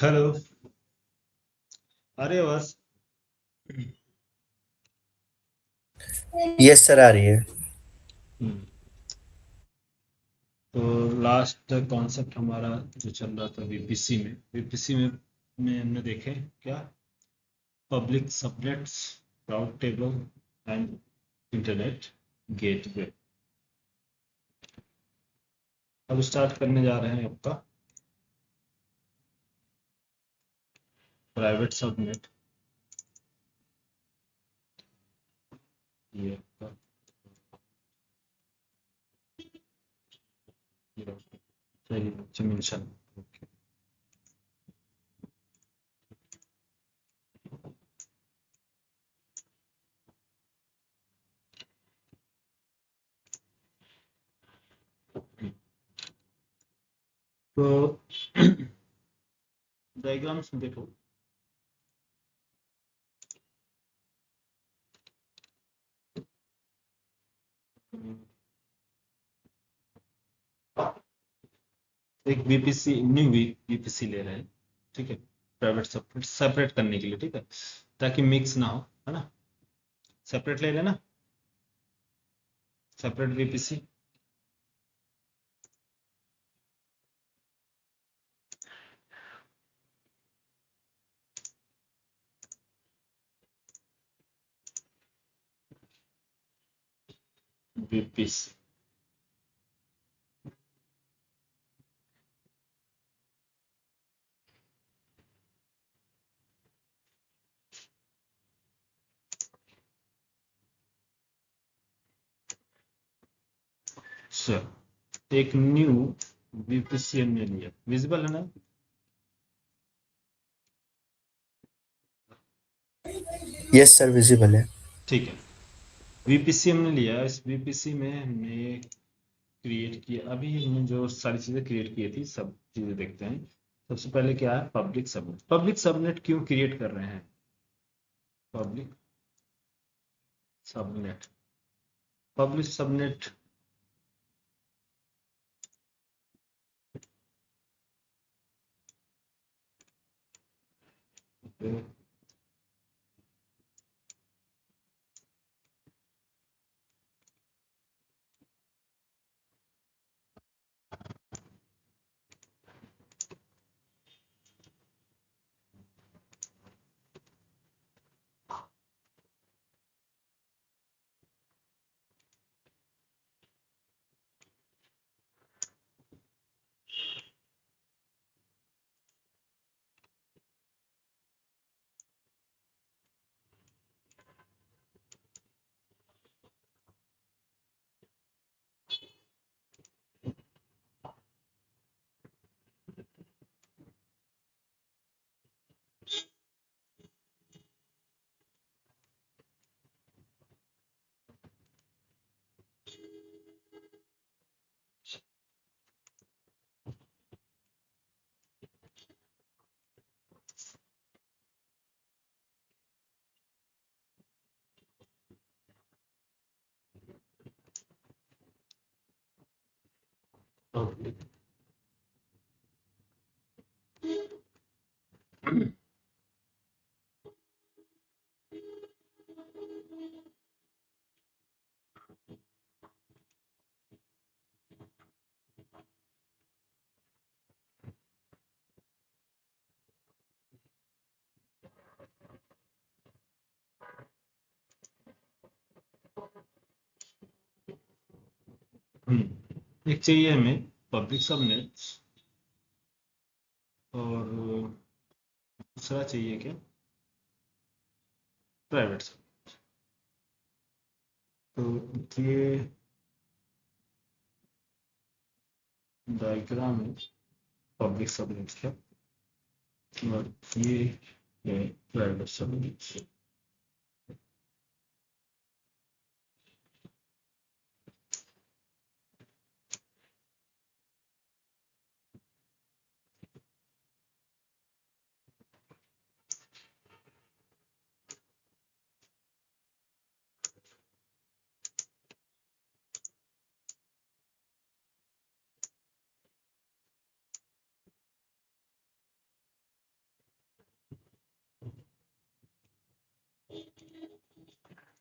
Hello. अरे बस। Yes sir, आ रही है। हम्म, तो लास्ट कॉन्सेप्ट हमारा जो चल रहा था वीपीसी में हमने देखे क्या? Public subnets, route table and internet gateway. अब स्टार्ट करने जा रहे हैं आपका प्राइवेट सबनेट। ये आपका सही अच्छा मेंशन। तो डायग्राम्स में देखो। एक वीपीसी न्यू वीपीसी ले रहे हैं, ठीक है, प्राइवेट सेपरेट सेपरेट करने के लिए, ठीक है, ताकि मिक्स ना हो, है ना। सेपरेट ले लेना, सेपरेट वीपीसी। वीपीसी सर, एक न्यू वीपीसी हमने लिया, विजिबल है ना? यस सर, विजिबल है। ठीक है, वीपीसी हमने लिया। इस वीपीसी में हमने क्रिएट किया, अभी हमने जो सारी चीजें क्रिएट की थी सब चीजें देखते हैं। सबसे पहले क्या है? Public subnet. पब्लिक सबनेट क्यों क्रिएट कर रहे हैं? Public subnet, public subnet public. एक चाहिए हमें पब्लिक सबनेट, और दूसरा चाहिए क्या? प्राइवेट सब। तो ये डायग्राम है पब्लिक सबनेट का, और ये है प्राइवेट सबनेट।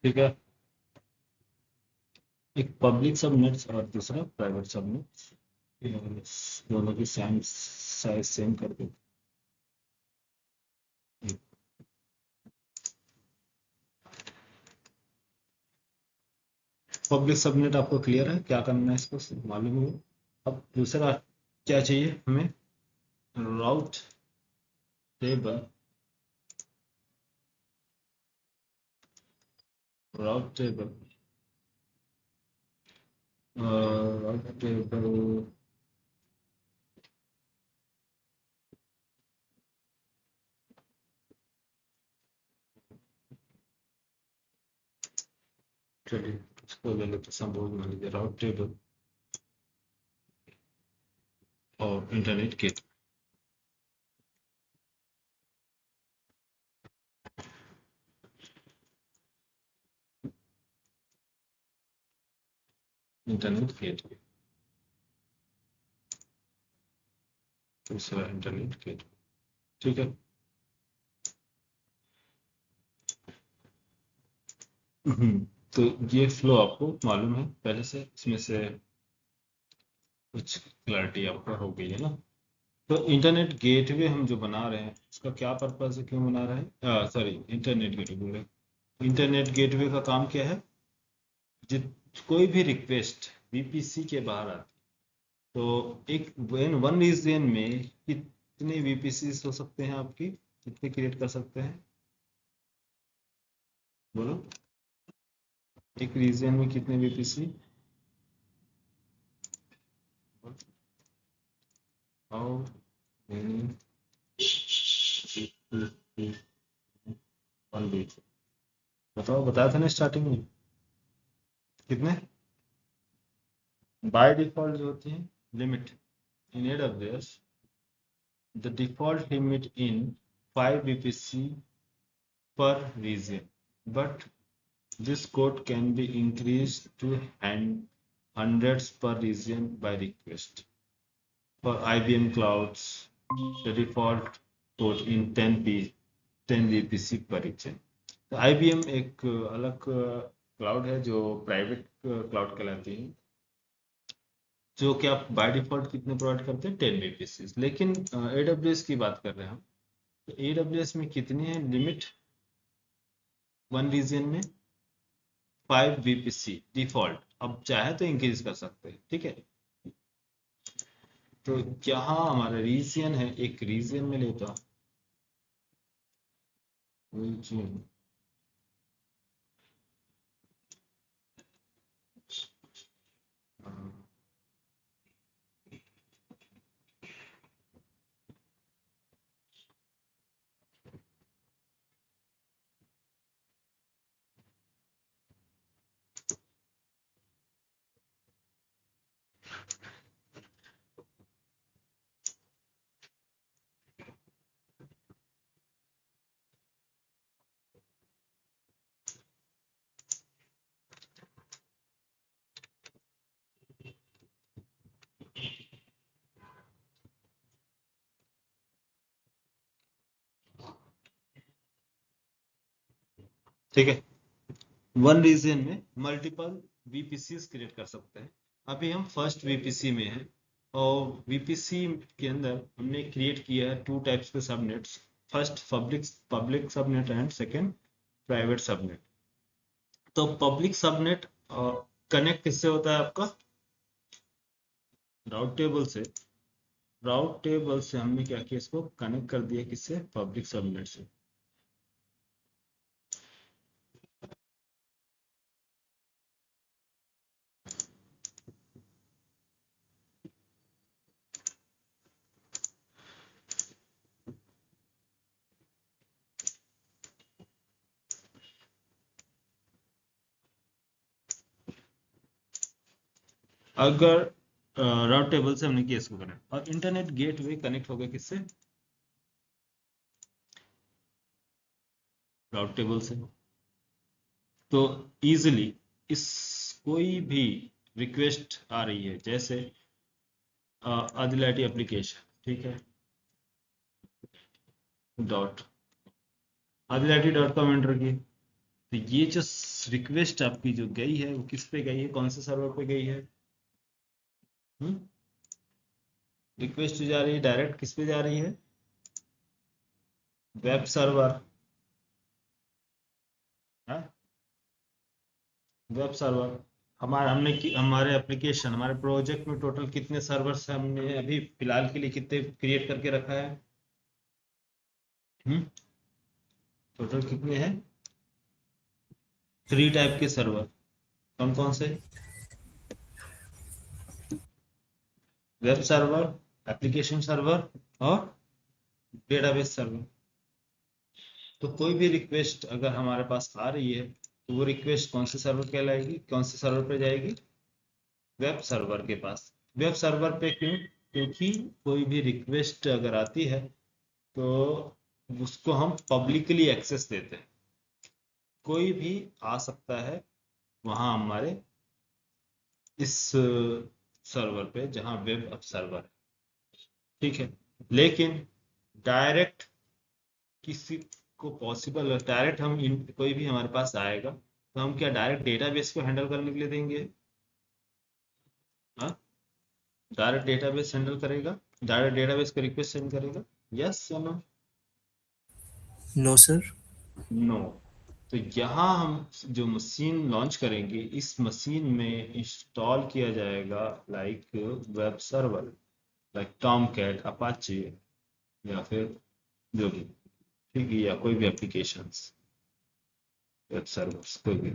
ठीक है, एक पब्लिक सबनेट्स और दूसरा प्राइवेट सबनेट्स, दोनों की सेम साइज सेम कर दो। पब्लिक सबनेट आपको क्लियर है क्या करना है, इसको मालूम है। अब दूसरा क्या चाहिए हमें, राउट टेबल, राउट टेबल, राउट टेबल, चलिए इसको ले लेते संभव मान लीजिए राउट टेबल और इंटरनेट गेट। इंटरनेट गेट, दूसरा इंटरनेट गेट। ठीक है, तो ये फ्लो आपको मालूम है पहले से, इसमें से कुछ क्लैरिटी आपको हो गई है ना। तो इंटरनेट गेटवे हम जो बना रहे हैं उसका क्या पर्पस है, क्यों बना रहे हैं, सॉरी इंटरनेट गेटवे बोल रहे हैं। इंटरनेट गेटवे का काम क्या है, जित कोई भी रिक्वेस्ट वीपीसी के बाहर आती, तो एक वन रीजन में कितने वीपीसी हो सकते हैं आपकी, कितने क्रिएट कर सकते हैं, बोलो, एक रीजन में कितने VPC, how many one week, बताओ, बताया था ना स्टार्टिंग में कितने, बाय डिफॉल्ट जो होती है limit in AWS, the default limit in 5 VPC per region, but this code can be increased to hundreds per region by request. For IBM clouds, the default code in 10 VPC per region. तो IBM एक अलग cloud है जो private cloud कहलाती है, जो कि आप बाय डिफॉल्ट कितने प्रोवाइड करते हैं, 10 VPC। लेकिन AWS की बात कर रहे हैं हम, तो AWS में कितनी है लिमिट, वन रीजन में 5 VPC डिफॉल्ट, अब चाहे तो इंक्रीज कर सकते हैं, ठीक है। तो जहाँ हमारा रीजन है, एक रीजन में लेता रीजन, ठीक है, वन रीजन में मल्टीपल वीपीसी क्रिएट कर सकते हैं। अभी हम फर्स्ट वीपीसी में हैं, और वीपीसी के अंदर हमने क्रिएट किया है टू टाइप्स के subnets, first public public subnet and second private subnet. तो पब्लिक सबनेट कनेक्ट किससे होता है आपका, राउट टेबल से। राउट टेबल से हमने क्या किया, इसको कनेक्ट कर दिया किससे, पब्लिक सबनेट से। अगर राउट टेबल से हमने किया इसको कनेक्ट, और इंटरनेट गेटवे कनेक्ट हो गया किससे, राउट टेबल से। तो इजीली इस कोई भी रिक्वेस्ट आ रही है, जैसे आदिलाटी एप्लीकेशन, ठीक है, डॉट आदिलाटी डॉट कॉम एंटर की, तो ये जो रिक्वेस्ट आपकी जो गई है वो किस पे गई है, कौन से सर्वर पे गई है? रिक्वेस्ट जो जा रही है डायरेक्ट किस पे जा रही है? Web server. हाँ, वेब सर्वर। हमारे एप्लीकेशन, हमारे प्रोजेक्ट में टोटल कितने सर्वर्स हमने अभी फिलहाल के लिए कितने क्रिएट करके रखा है? टोटल कितने हैं? 3 टाइप के सर्वर। कौन कौन से? वेब सर्वर, एप्लीकेशन सर्वर और डेटाबेस सर्वर। तो कोई भी रिक्वेस्ट अगर हमारे पास आ रही है तो वो रिक्वेस्ट कौन से सर्वर कहलाएगी, कौन से सर्वर पे जाएगी? वेब सर्वर के पास। वेब सर्वर पे क्यों? क्योंकि कोई भी रिक्वेस्ट अगर आती है तो उसको हम पब्लिकली एक्सेस देते हैं, कोई भी आ सकता है वहां हमारे इस सर्वर पे जहां वेब सर्वर है, ठीक है। लेकिन डायरेक्ट किसी को पॉसिबल, डायरेक्ट कोई भी हमारे पास आएगा तो हम क्या डायरेक्ट डेटाबेस को हैंडल करने के लिए देंगे? हाँ, डायरेक्ट डेटाबेस हैंडल करेगा, डायरेक्ट डेटाबेस को रिक्वेस्ट सेंड करेगा? यस या नो? No sir. नो। तो यहाँ हम जो मशीन लॉन्च करेंगे इस मशीन में इंस्टॉल किया जाएगा like web server, like Tomcat, Apache या फिर जो भी, ठीक है, या कोई भी एप्लीकेशंस, वेब सर्वर्स कोई भी,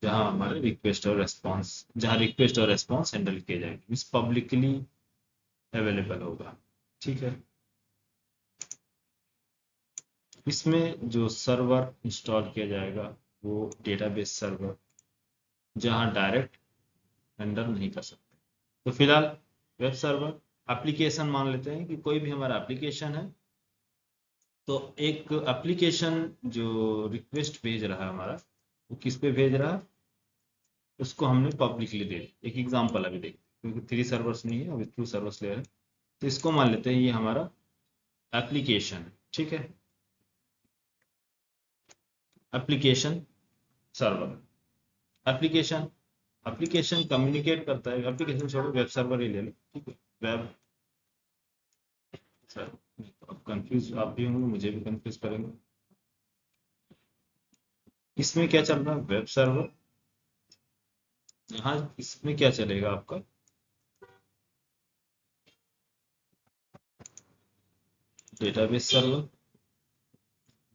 जहाँ हमारे रिक्वेस्ट और रेस्पॉन्स, जहाँ रिक्वेस्ट और रेस्पॉन्स हैंडल किए जाएंगे, इस पब्लिकली अवेलेबल होगा, ठीक है। इसमें जो सर्वर इंस्टॉल किया जाएगा वो डेटाबेस सर्वर, जहाँ डायरेक्ट हैंडल नहीं कर सकते। तो फिलहाल वेब सर्वर, एप्लीकेशन मान लेते हैं कि कोई भी हमारा एप्लीकेशन है, तो एक एप्लीकेशन जो रिक्वेस्ट भेज रहा है हमारा, वो किस पे भेज रहा है, उसको हमने पब्लिकली दे दिया। एक एग्जांपल अभी देखते हैं, क्योंकि 3 सर्वर्स नहीं है, अभी 2 सर्वर्स ले रहे हैं। तो इसको मान लेते हैं ये हमारा एप्लीकेशन है, ठीक है, application server. Application application communicate करता है, एप्लीकेशन छोड़ो, वेब सर्वर ही ले लो, ठीक है। वेब सर, अब कंफ्यूज आप भी होंगे, मुझे भी कंफ्यूज करेंगे। इसमें क्या चल रहा है? Web server. यहाँ इसमें क्या चलेगा आपका? Database server,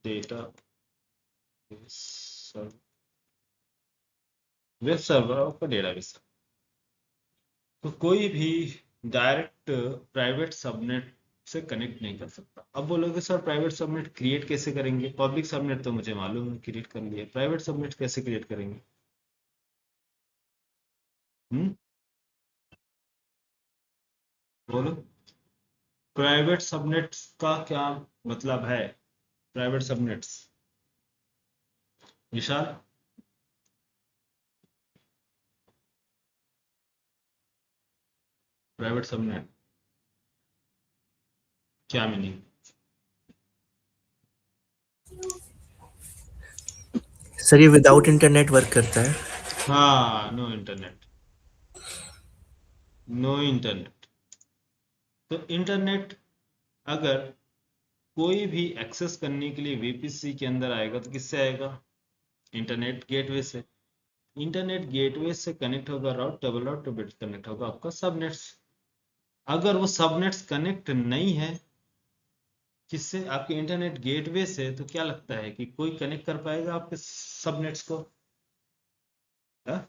database server, web server और आपका डेटाबेस सर्वर। तो कोई भी डायरेक्ट प्राइवेट सबनेट से कनेक्ट नहीं कर सकता। अब बोलोगे सर प्राइवेट सबनेट क्रिएट कैसे करेंगे? पब्लिक सबनेट तो मुझे मालूम है, क्रिएट कर लिया, प्राइवेट सबनेट कैसे क्रिएट करेंगे? हम्म, बोलो। प्राइवेट सबनेट्स का क्या मतलब है? प्राइवेट सबनेट्स, विशाल, प्राइवेट सबनेट क्या मीनिंग? सर ये विदाउट इंटरनेट वर्क करता है। हाँ, नो इंटरनेट, नो इंटरनेट। तो इंटरनेट अगर कोई भी एक्सेस करने के लिए वीपीसी के अंदर आएगा तो किससे आएगा? इंटरनेट गेटवे से। इंटरनेट गेटवे से कनेक्ट होगा राउट, डबल राउट टू बिट कनेक्ट होगा आपका सबनेट्स। अगर वो सबनेट्स कनेक्ट नहीं है किससे? आपके इंटरनेट गेटवे से, तो क्या लगता है कि कोई कनेक्ट कर पाएगा आपके सबनेट्स को? हा?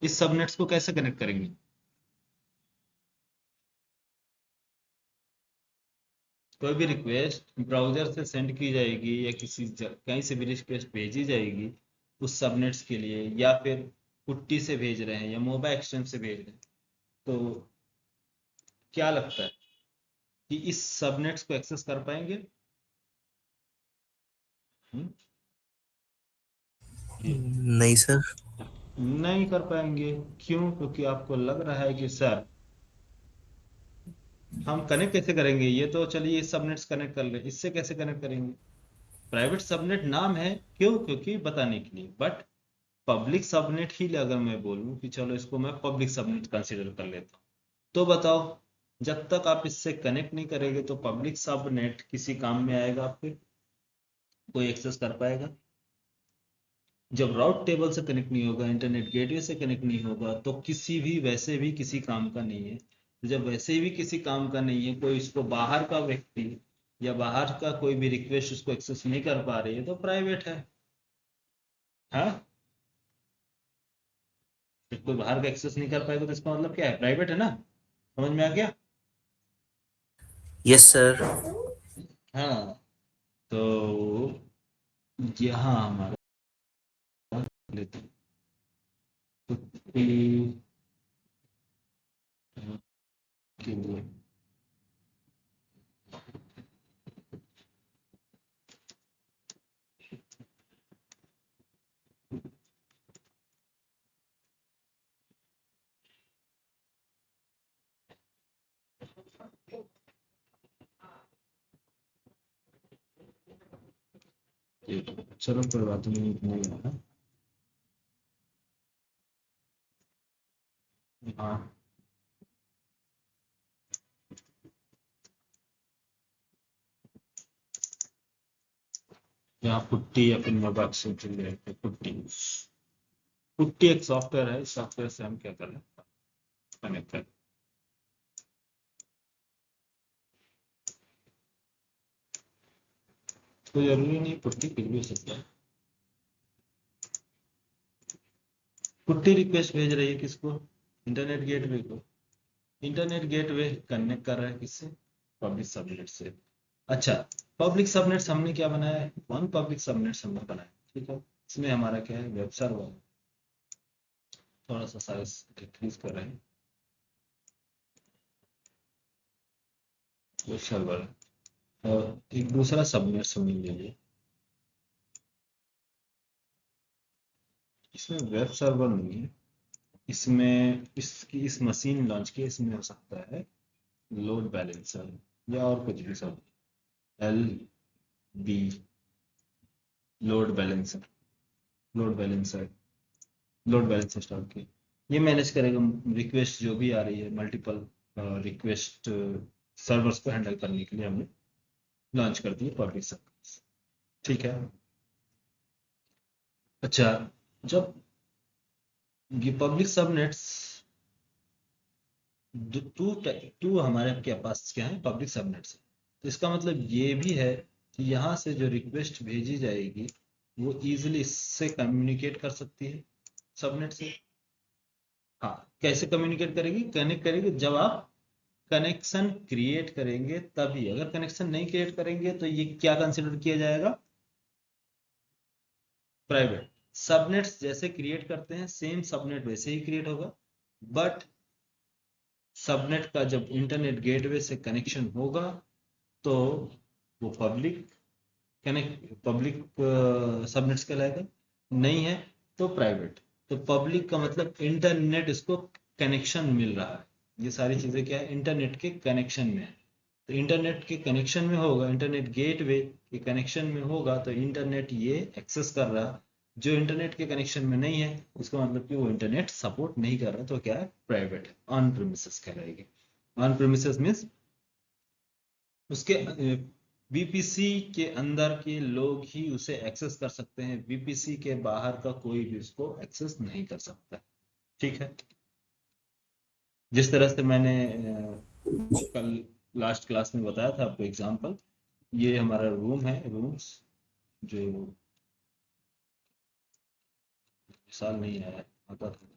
इस सबनेट्स को कैसे कनेक्ट करेंगे? कोई भी रिक्वेस्ट ब्राउजर से सेंड की जाएगी या कहीं से भी रिक्वेस्ट भेजी जाएगी उस सबनेट्स के लिए, या फिर पुट्टी से भेज रहे हैं या मोबाइल एक्सचेंज से भेज रहे हैं, तो क्या लगता है कि इस सबनेट्स को एक्सेस कर पाएंगे? हम्म? ये नहीं सर। नहीं कर पाएंगे। क्यों? क्योंकि आपको लग रहा है कि सर हम कनेक्ट कैसे करेंगे, ये तो चलिए इस सबनेट्स कनेक्ट कर ले, इससे कैसे कनेक्ट करेंगे? प्राइवेट सबनेट नाम है, क्यों? क्योंकि बताने के लिए। बट पब्लिक सबनेट ही अगर मैं बोलूं कि चलो इसको मैं पब्लिक सबनेट कंसीडर कर लेता हूँ, तो बताओ, जब तक आप इससे कनेक्ट नहीं करेंगे तो पब्लिक सबनेट किसी काम में आएगा आपके? कोई एक्सेस कर पाएगा? जब राउट टेबल से कनेक्ट नहीं होगा, इंटरनेट गेटवे से कनेक्ट नहीं होगा, तो किसी भी, वैसे भी किसी काम का नहीं है। तो जब वैसे भी किसी काम का नहीं है, कोई इसको बाहर का व्यक्ति या बाहर का कोई भी रिक्वेस्ट उसको एक्सेस नहीं कर पा रही है, तो प्राइवेट है। हाँ, जब कोई बाहर का एक्सेस नहीं कर पाएगा तो इसका मतलब क्या है? प्राइवेट है ना। समझ में आ गया? Yes sir. हाँ, तो यहाँ हमारा लेते हैं कुत्ती के लिए। चलो कोई बात नहीं, नहीं है। हाँ, यहाँ पुट्टी या फिर मोबाइल से चलिए पुट्टी। पुट्टी एक सॉफ्टवेयर है, इस सॉफ्टवेयर से हम क्या कर रहे हैं? कनेक्ट कर। तो जरूरी नहीं पुट्टी, कुछ भी हो सकता है। पुट्टी रिक्वेस्ट भेज रही है किसको? इंटरनेट गेटवे को। इंटरनेट गेटवे कनेक्ट कर रहा है किससे? पब्लिक सबनेट से। अच्छा, पब्लिक सबनेट्स हमने क्या बनाया है? वन पब्लिक सबनेट्स हमने बनाया, ठीक है। इसमें हमारा क्या है? Web server. थोड़ा सा साइज डिक्रीज कर रहे हैं। वेब सर्वर और एक दूसरा सबनेट समझ लीजिए। इसमें वेब सर्वर नहीं है, इसमें इसकी इस मशीन लॉन्च की, इसमें हो सकता है लोड बैलेंसर या और कुछ भी सब। L B, load balancer. Load balancer, load balancer start की। ये मैनेज करेगा रिक्वेस्ट जो भी आ रही है, मल्टीपल रिक्वेस्ट सर्वर्स को हैंडल करने के लिए हमने लॉन्च कर दी पब्लिक सर्विस, ठीक है। अच्छा, जब ये पब्लिक सबनेट्स टू टू हमारे के पास क्या है? पब्लिक सबनेट्स है। तो इसका मतलब ये भी है कि यहाँ से जो रिक्वेस्ट भेजी जाएगी वो इजीली इससे कम्युनिकेट कर सकती है, सबनेट से। हाँ, कैसे कम्युनिकेट करेगी? कनेक्ट करेगी जब आप कनेक्शन क्रिएट करेंगे तभी। अगर कनेक्शन नहीं क्रिएट करेंगे तो ये क्या कंसिडर किया जाएगा? प्राइवेट। सबनेट्स जैसे क्रिएट करते हैं सेम सबनेट वैसे ही क्रिएट होगा, बट सबनेट का जब इंटरनेट गेटवे से कनेक्शन होगा तो वो पब्लिक कनेक्ट, पब्लिक सबनेट्स कहलाएगा। नहीं है तो प्राइवेट। तो पब्लिक का मतलब इंटरनेट इसको कनेक्शन मिल रहा है। ये सारी चीजें क्या है? इंटरनेट के कनेक्शन में है। तो इंटरनेट के कनेक्शन में होगा, इंटरनेट गेटवे के कनेक्शन में होगा, तो इंटरनेट ये एक्सेस कर रहा। जो इंटरनेट के कनेक्शन में नहीं है उसका मतलब कि वो इंटरनेट सपोर्ट नहीं कर रहा, तो क्या है? प्राइवेट है, ऑन प्रीमिसेस कहलाएगी। ऑन प्रीमिसेस मीन्स उसके वीपीसी के अंदर के लोग ही उसे एक्सेस कर सकते हैं, वीपीसी के बाहर का कोई भी उसको एक्सेस नहीं कर सकता, ठीक है। जिस तरह से मैंने कल लास्ट क्लास में बताया था आपको एग्जांपल, ये हमारा रूम है, रूम्स जो विशाल नहीं आया, आता था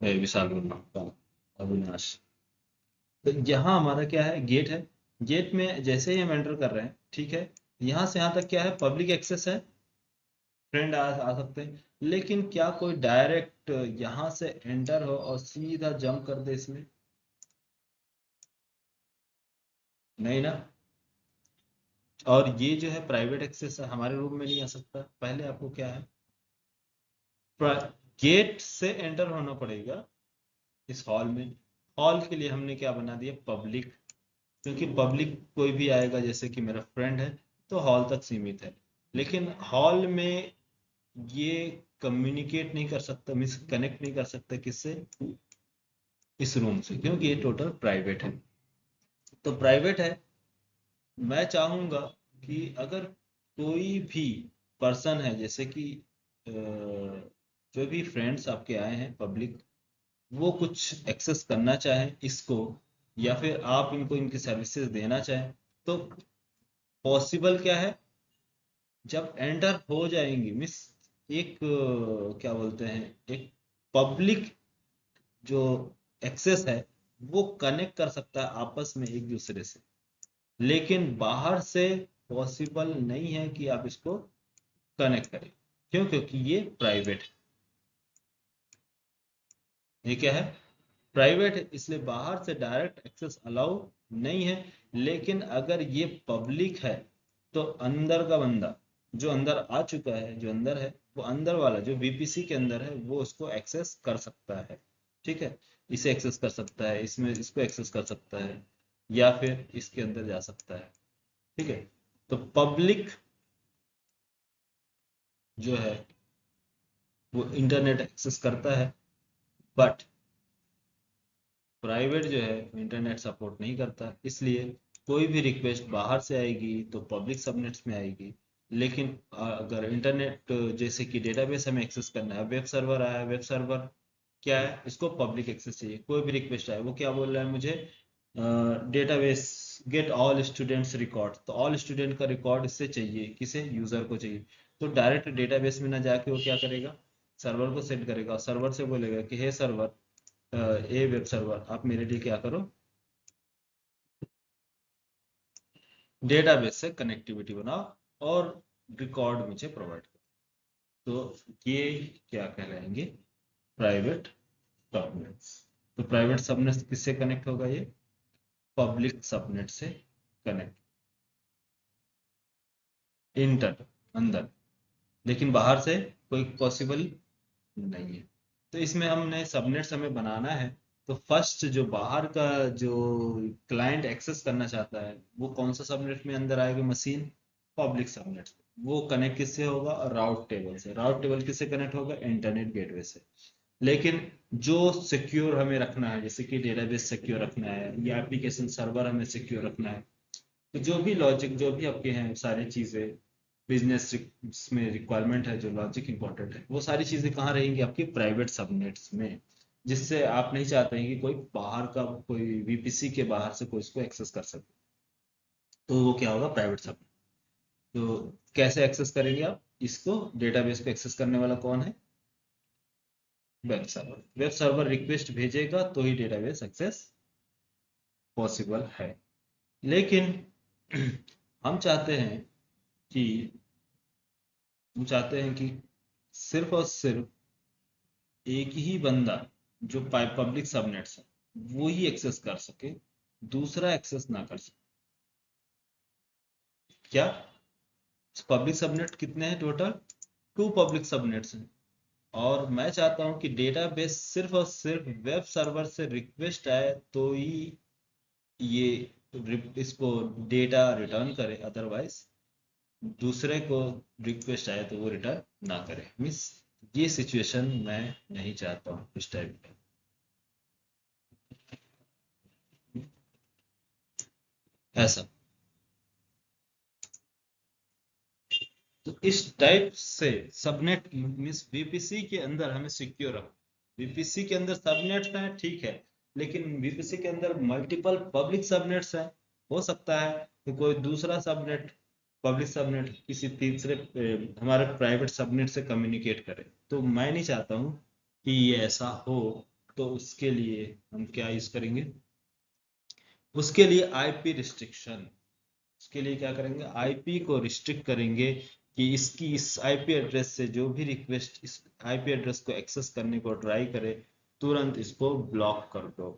विशाल वर्मा का, अविनाश। तो यहाँ हमारा क्या है? गेट है। गेट में जैसे ही हम एंटर कर रहे हैं, ठीक है, यहाँ से यहाँ तक क्या है? पब्लिक एक्सेस है, फ्रेंड आ सकते हैं। लेकिन क्या कोई डायरेक्ट यहाँ से एंटर हो और सीधा जंप कर दे इसमें? नहीं ना। और ये जो है प्राइवेट एक्सेस है, हमारे रूम में नहीं आ सकता। पहले आपको क्या है? गेट से एंटर होना पड़ेगा इस हॉल में। हॉल के लिए हमने क्या बना दिया? पब्लिक। क्योंकि पब्लिक कोई भी आएगा, जैसे कि मेरा फ्रेंड है, तो हॉल तक सीमित है। लेकिन हॉल में ये कम्युनिकेट नहीं कर सकता, मीन्स कनेक्ट नहीं कर सकता किससे, इस रूम से, क्योंकि ये टोटल प्राइवेट है। तो प्राइवेट है, मैं चाहूंगा कि अगर कोई भी पर्सन है, जैसे कि जो भी फ्रेंड्स आपके आए हैं पब्लिक, वो कुछ एक्सेस करना चाहें इसको, या फिर आप इनको इनकी सर्विसेज देना चाहें, तो पॉसिबल क्या है, जब एंटर हो जाएंगी, मिस एक क्या बोलते हैं, एक पब्लिक जो एक्सेस है वो कनेक्ट कर सकता है आपस में एक दूसरे से, लेकिन बाहर से पॉसिबल नहीं है कि आप इसको कनेक्ट करें। क्यों? क्योंकि ये प्राइवेट है। ये क्या है? प्राइवेट है, इसलिए बाहर से डायरेक्ट एक्सेस अलाउ नहीं है। लेकिन अगर ये पब्लिक है तो अंदर का बंदा जो अंदर आ चुका है, जो अंदर है, वो अंदर वाला जो वीपीसी के अंदर है वो उसको एक्सेस कर सकता है। ठीक है, इसे एक्सेस कर सकता है, इसमें इसको एक्सेस कर सकता है, या फिर इसके अंदर जा सकता है। ठीक है, तो पब्लिक जो है वो इंटरनेट एक्सेस करता है, बट प्राइवेट जो है इंटरनेट सपोर्ट नहीं करता। इसलिए कोई भी रिक्वेस्ट बाहर से आएगी तो पब्लिक सबनेट्स में आएगी। लेकिन अगर इंटरनेट जैसे कि डेटाबेस हमें एक्सेस करना है, वेब सर्वर आया, वेब सर्वर क्या है, इसको पब्लिक एक्सेस चाहिए। कोई भी रिक्वेस्ट आए, वो क्या बोल रहा है मुझे, database get all students record, तो ऑल स्टूडेंट का रिकॉर्ड इससे चाहिए, किसे, यूजर को चाहिए। तो डायरेक्ट डेटाबेस में ना जाके वो क्या करेगा, सर्वर को सेंड करेगा, सर्वर से बोलेगा कि हे सर्वर, ए वेब सर्वर, आप मेरे लिए क्या करो, डेटाबेस से कनेक्टिविटी बनाओ और रिकॉर्ड मुझे प्रोवाइड करो। तो ये क्या कहलाएंगे, प्राइवेट सबनेट्स। तो प्राइवेट सबनेट किससे कनेक्ट होगा, ये पब्लिक सबनेट से कनेक्ट, इंटर, अंदर, लेकिन बाहर से कोई पॉसिबल नहीं है। तो इसमें हमने सबनेट्स हमें बनाना है। तो फर्स्ट जो बाहर का जो क्लाइंट एक्सेस करना चाहता है वो कौन सा सबनेट में अंदर आएगा, मशीन, पब्लिक सबनेट। वो कनेक्ट किससे होगा, राउट टेबल से। राउट टेबल किससे कनेक्ट होगा, इंटरनेट गेटवे से। लेकिन जो सिक्योर हमें रखना है, जैसे कि डेटाबेस सिक्योर रखना है या एप्लीकेशन सर्वर हमें सिक्योर रखना है, तो जो भी लॉजिक, जो भी आपके हैं सारी चीजें, बिजनेस में रिक्वायरमेंट है, जो लॉजिक इंपॉर्टेंट है, वो सारी चीजें कहाँ रहेंगी, आपकी प्राइवेट सबनेट्स में। जिससे आप नहीं चाहते हैं कि कोई बाहर का, कोई वीपीसी के बाहर से कोई इसको एक्सेस कर सके। तो वो क्या होगा, प्राइवेट सबनेट। तो कैसे एक्सेस करेंगे आप इसको, डेटाबेस को एक्सेस करने वाला कौन है, web server. Web server request भेजेगा तो ही डेटाबेस एक्सेस पॉसिबल है। लेकिन हम चाहते हैं कि हम चाहते हैं कि सिर्फ और सिर्फ एक ही बंदा जो पब्लिक सबनेट्स है वो ही एक्सेस कर सके, दूसरा एक्सेस ना कर सके। क्या, पब्लिक सबनेट कितने हैं टोटल, 2 पब्लिक सबनेट्स हैं। और मैं चाहता हूं कि डेटाबेस सिर्फ और सिर्फ वेब सर्वर से रिक्वेस्ट आए तो ही ये इसको डेटा रिटर्न करे, अदरवाइज दूसरे को रिक्वेस्ट आए तो वो रिटर्न ना करे। मीन्स ये सिचुएशन मैं नहीं चाहता हूँ इस टाइप का। ऐसा, तो इस टाइप से सबनेट मीन्स वीपीसी के अंदर हमें सिक्योर रखो। वीपीसी के अंदर सबनेट्स हैं, ठीक है, लेकिन वीपीसी के अंदर मल्टीपल पब्लिक सबनेट्स हैं। हो सकता है कि कोई दूसरा सबनेट, पब्लिक सबनेट किसी तीसरे हमारे प्राइवेट सबनेट से कम्युनिकेट करे। तो मैं नहीं चाहता हूँ कि ये ऐसा हो। तो उसके लिए हम क्या यूज करेंगे, उसके लिए आईपी रिस्ट्रिक्शन। उसके लिए क्या करेंगे, आईपी को रिस्ट्रिक्ट करेंगे कि इसकी इस आईपी एड्रेस से जो भी रिक्वेस्ट इस आईपी एड्रेस को एक्सेस करने को ट्राई करे, तुरंत इसको ब्लॉक कर दो,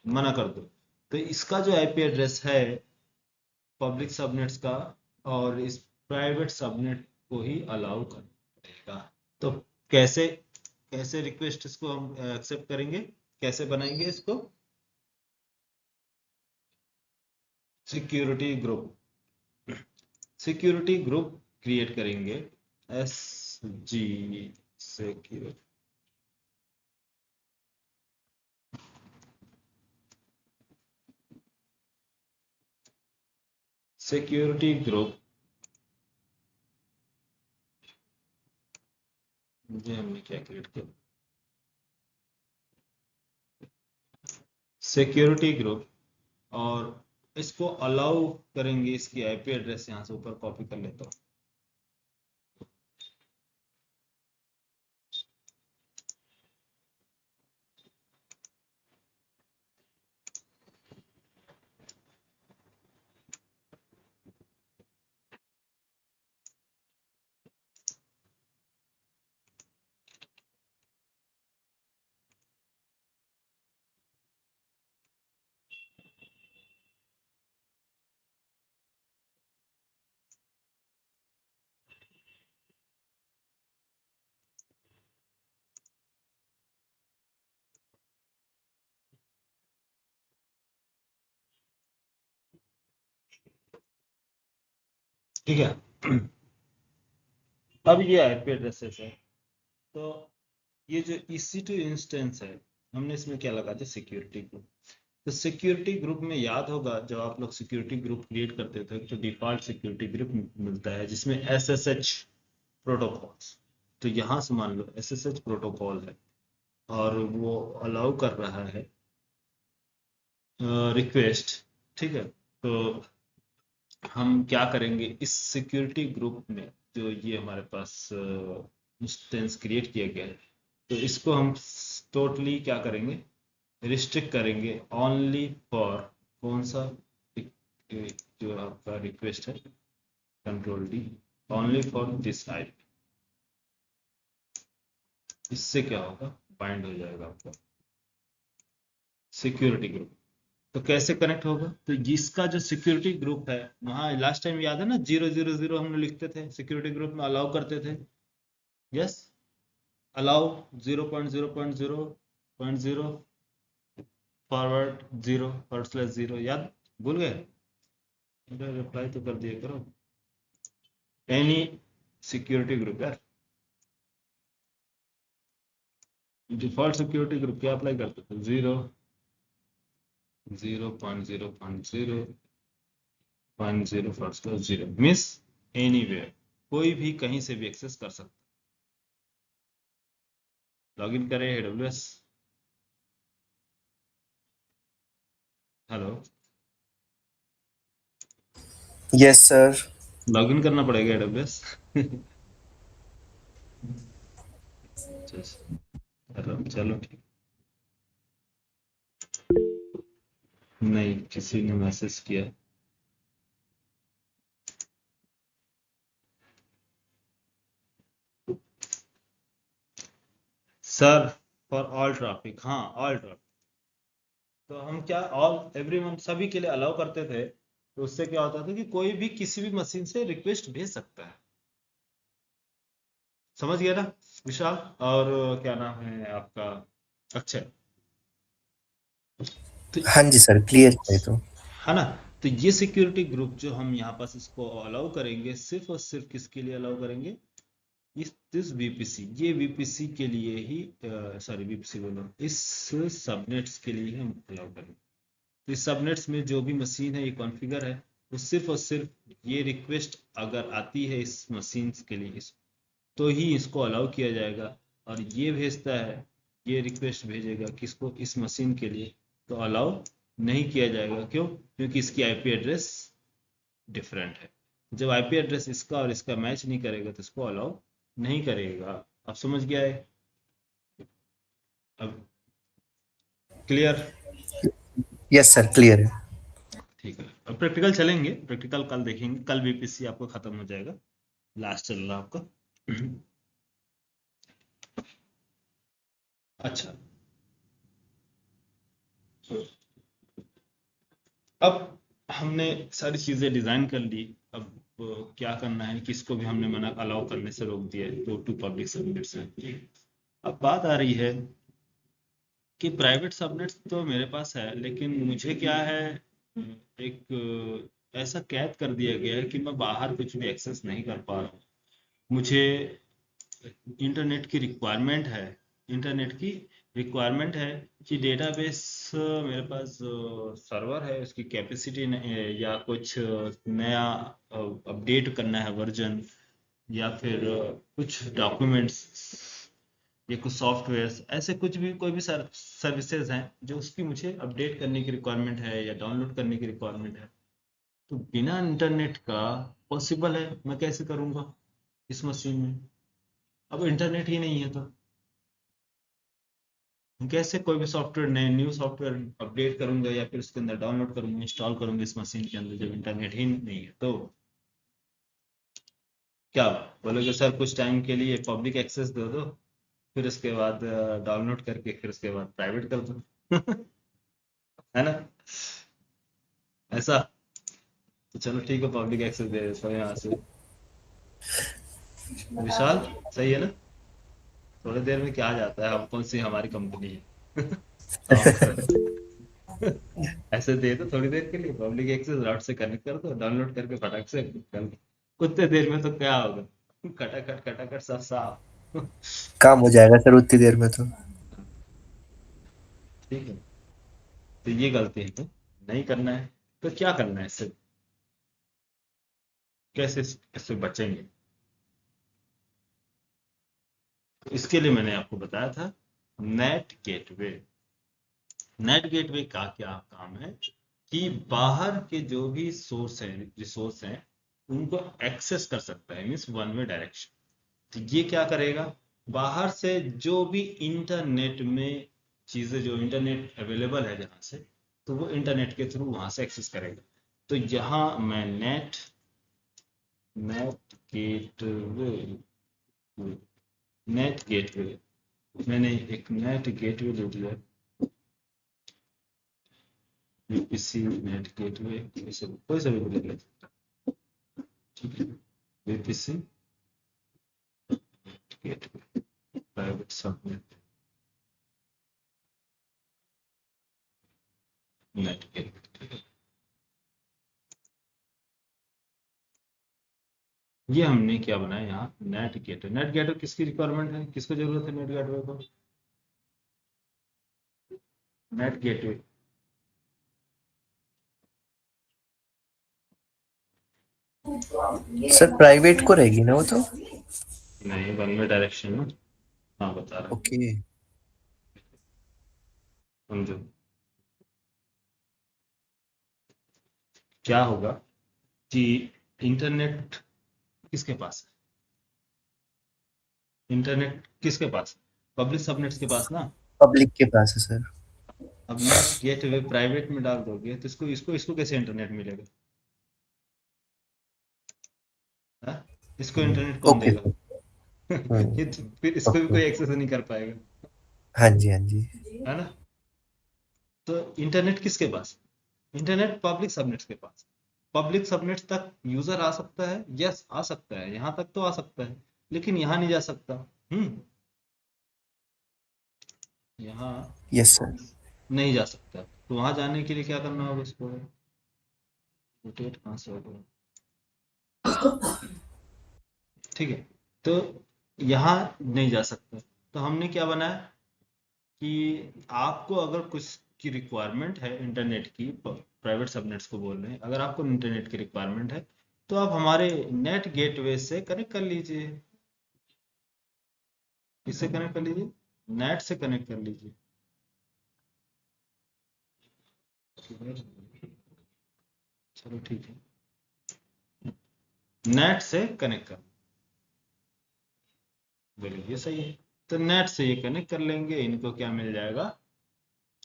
मना कर दो। तो इसका जो आईपी एड्रेस है पब्लिक सबनेट्स का, और इस प्राइवेट सबनेट को ही अलाउ करेगा। तो कैसे, कैसे रिक्वेस्ट इसको हम एक्सेप्ट करेंगे, कैसे बनाएंगे इसको, security group. Security group create करेंगे, SG सिक्योरिटी, सिक्योरिटी ग्रुप, मुझे हमने क्या क्रिएट किया, सिक्योरिटी ग्रुप, और इसको अलाउ करेंगे, इसकी आईपी एड्रेस यहाँ से ऊपर कॉपी कर लेता हूँ। ठीक है। अब ये आईपी एड्रेसेस है, तो ये जो EC2 इंस्टेंस है, हमने इसमें क्या लगा दिया, सिक्योरिटी ग्रुप। तो सिक्योरिटी ग्रुप में याद होगा, जब आप लोग सिक्योरिटी ग्रुप क्रिएट करते थे तो डिफॉल्ट सिक्योरिटी ग्रुप मिलता है जिसमें SSH प्रोटोकॉल्स। तो यहाँ से मान लो SSH प्रोटोकॉल है और वो अलाउ कर रहा है रिक्वेस्ट, ठीक है। तो हम क्या करेंगे, इस सिक्योरिटी ग्रुप में जो ये हमारे पास इंस्टेंस क्रिएट किया गया है, तो इसको हम टोटली क्या करेंगे, रिस्ट्रिक्ट करेंगे ओनली फॉर कौन सा, जो आपका रिक्वेस्ट है control D, only for this IP. इससे क्या होगा, बाइंड हो जाएगा आपका सिक्योरिटी ग्रुप। तो कैसे कनेक्ट होगा, तो जिसका जो सिक्योरिटी ग्रुप है, वहां लास्ट टाइम याद है ना 000 हम लोग लिखते थे सिक्योरिटी ग्रुप में, अलाउ करते थे, यस, अलाउ 0.0.0.0 फॉरवर्ड 0/0, याद, भूल गए, रिप्लाई तो कर दिया करो। एनी सिक्योरिटी ग्रुप यार, डिफॉल्ट सिक्योरिटी ग्रुप क्या अप्लाई करते थे, 0.0.0.0 मिस एनीवेयर, कोई भी कहीं से भी एक्सेस कर सकता। लॉगिन करें AWS, hello, yes sir. Login करना पड़ेगा AWS। चलो चलो ठीक, नहीं किसी ने मैसेज किया, सर फॉर ऑल ट्रैफिक, हाँ ऑल ट्रैफिक। तो हम क्या ऑल एवरीवन सभी के लिए अलाउ करते थे, तो उससे क्या होता था कि कोई भी किसी भी मशीन से रिक्वेस्ट भेज सकता है, समझ गया ना विशाल, और क्या नाम है आपका, अक्षय। तो हाँ जी सर, क्लियर है तो। है ना, तो ये सिक्योरिटी ग्रुप जो हम यहाँ पास इसको अलाउ करेंगे, सिर्फ और सिर्फ किसके लिए अलाउ करेंगे, इस VPC, ये VPC के लिए ही, सॉरी VPC बोलो, इस सबनेट्स के लिए ही हम अलाउ करेंगे। तो इस सबनेट्स में जो भी मशीन है ये कॉन्फ़िगर है, वो सिर्फ और सिर्फ ये रिक्वेस्ट अगर आती है इस मशीन के लिए, तो ही इसको अलाउ किया जाएगा। और ये भेजता है, ये रिक्वेस्ट भेजेगा किसको, इस मशीन के लिए, तो अलाउ नहीं किया जाएगा। क्यों, क्योंकि इसकी आईपी एड्रेस डिफरेंट है। जब आईपी एड्रेस इसका और इसका मैच नहीं करेगा तो इसको अलाउ नहीं करेगा। अब समझ गया है, अब क्लियर, यस सर, क्लियर है। ठीक है। अब प्रैक्टिकल चलेंगे, प्रैक्टिकल कल देखेंगे, कल VPC आपको खत्म हो जाएगा, लास्ट चल रहा आपका। अच्छा, अब हमने सारी चीजें डिजाइन कर ली, अब क्या करना है, किसको भी हमने मना अलाउ करने से रोक दिया है, तो टू पब्लिक सबनेट्स है। अब बात आ रही है कि प्राइवेट सबनेट्स तो मेरे पास है, लेकिन मुझे क्या है, एक ऐसा कैद कर दिया गया है कि मैं बाहर कुछ भी एक्सेस नहीं कर पा रहा हूँ। मुझे इंटरनेट की रिक्वायरमेट है, इंटरनेट की रिक्वायरमेंट है कि डेटाबेस मेरे पास सर्वर है, उसकी कैपेसिटी या कुछ नया अपडेट करना है वर्जन, या फिर कुछ डॉक्यूमेंट्स या कुछ सॉफ्टवेयर, ऐसे कुछ भी कोई भी सर्विसेज हैं जो उसकी मुझे अपडेट करने की रिक्वायरमेंट है या डाउनलोड करने की रिक्वायरमेंट है। तो बिना इंटरनेट का पॉसिबल है, मैं कैसे करूँगा इस मशीन में? अब इंटरनेट ही नहीं है तो मैं कैसे कोई भी सॉफ्टवेयर, नए न्यू सॉफ्टवेयर अपडेट करूंगा या फिर उसके अंदर डाउनलोड करूंगा, इंस्टॉल करूंगा इस मशीन के अंदर जब इंटरनेट ही नहीं है तो? क्या बोलोगे सर, कुछ टाइम के लिए पब्लिक एक्सेस दे दो, फिर उसके बाद डाउनलोड करके फिर उसके बाद प्राइवेट कर दो। है ना ऐसा? तो चलो ठीक है, पब्लिक एक्सेस दे देता हूँ यहाँ से। विशाल, सही है ना? थोड़ी देर में क्या आ जाता है, हम कौन सी हमारी कंपनी है। काम करो। ऐसे दे दो थोड़ी देर के लिए पब्लिक एक्सेस, राउट से कनेक्ट कर दो, डाउनलोड करके फटाक से कर दो। कुछ देर में तो क्या होगा, खटाखट खटाखट सब साफ। काम हो जाएगा सर उतनी देर में तो। ठीक है, तो ये गलती है तो नहीं करना है। तो क्या करना है इससे, कैसे इससे बचेंगे? तो इसके लिए मैंने आपको बताया था नेट गेटवे। नेट गेटवे का क्या काम है कि बाहर के जो भी सोर्स हैं, रिसोर्स हैं, उनको एक्सेस कर सकता है, मीन्स वन वे डायरेक्शन। तो ये क्या करेगा, बाहर से जो भी इंटरनेट में चीजें, जो इंटरनेट अवेलेबल है जहां से, तो वो इंटरनेट के थ्रू वहां से एक्सेस करेगा। तो यहाँ मैं net net gateway net gateway मैंने एक नेट गेटवे ले लिया, वीपीसी नेट गेटवे, कोई सा भी ले लेते, ठीक है। VPC gateway, private subnet, net gateway. ये हमने क्या बनाया यहाँ, नेट गेटवे। नेट गेटवे किसकी रिक्वायरमेंट है, किसको जरूरत है नेट गेटवे को? नेट गेटवे सर प्राइवेट को रहेगी ना वो तो। नहीं, वन वे डायरेक्शन में। हाँ बता रहा हूँ, ओके। समझो। क्या होगा कि इंटरनेट किसके पास है, इंटरनेट किसके पास है? पब्लिक सबनेट्स के पास ना। पब्लिक के पास है सर। अब नेट गेटवे प्राइवेट में डाल दोगे तो इसको इसको इसको कैसे इंटरनेट मिलेगा? हाँ? इसको इंटरनेट कौन ओके देगा? सर। हम्म। ये तो फिर इसको भी ओके। कोई एक्सेस नहीं कर पाएगा, हाँ जी हाँ जी। है ना? तो इंटरनेट किसके पास? इंटरनेट पब्लिक सबनेट्स के पास। पब्लिक सबनेट्स तक यूजर आ सकता है, यस आ सकता है, यहाँ तक तो आ सकता है, लेकिन यहाँ नहीं जा सकता। हम्म, यहाँ यस सर। नहीं जा सकता। तो वहां जाने के लिए क्या करना होगा इसको, रोटेट कहाँ से होगा, ठीक है। तो यहाँ नहीं जा सकता, तो हमने क्या बनाया कि आपको अगर कुछ की रिक्वायरमेंट है इंटरनेट की, प्राइवेट सबनेट्स को बोल रहे हैं, अगर आपको इंटरनेट की रिक्वायरमेंट है तो आप हमारे नेट गेटवे से कनेक्ट कर लीजिए। किससे कनेक्ट कर लीजिए? नेट से कनेक्ट कर लीजिए। चलो ठीक है, नेट से कनेक्ट कर, बोलिए ये सही है। तो नेट से ये कनेक्ट कर लेंगे, इनको क्या मिल जाएगा,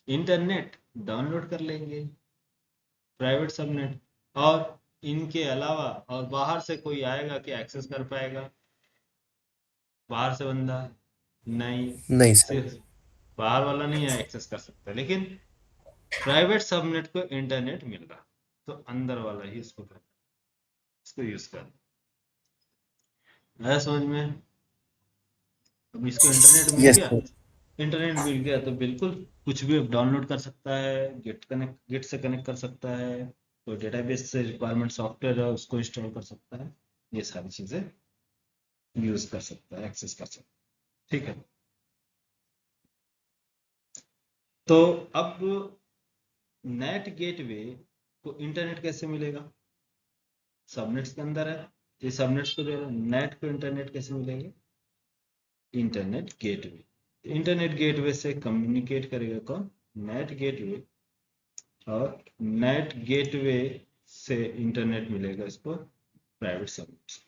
इंटरनेट डाउनलोड कर लेंगे, प्राइवेट सबनेट। और इनके अलावा और बाहर से कोई आएगा कि एक्सेस कर पाएगा, बाहर से बंदा नहीं, नहीं सर। सिर्फ बाहर वाला नहीं है एक्सेस कर सकता, लेकिन प्राइवेट सबनेट को इंटरनेट मिल रहा, तो अंदर वाला ही इसको करता, इसको यूज कर। आया समझ में? अब इसको इंटरनेट मिल यस गया, सर। इंटरनेट मिल गया तो बिल्कुल कुछ भी डाउनलोड कर सकता है, गेट से कनेक्ट कर सकता है, कोई डेटाबेस से रिक्वायरमेंट सॉफ्टवेयर है उसको इंस्टॉल कर सकता है, ये सारी चीजें यूज कर सकता है, एक्सेस कर सकता है। ठीक है, तो अब नेट गेटवे को इंटरनेट कैसे मिलेगा? सबनेट्स के अंदर है, ये सबनेट्स को दे रहा है, नेट को इंटरनेट कैसे मिलेगा? Internet gateway. इंटरनेट गेटवे से कम्युनिकेट करेगा कौन? Net gateway. और नेट गेटवे से इंटरनेट मिलेगा इसको प्राइवेट सबनेट्स।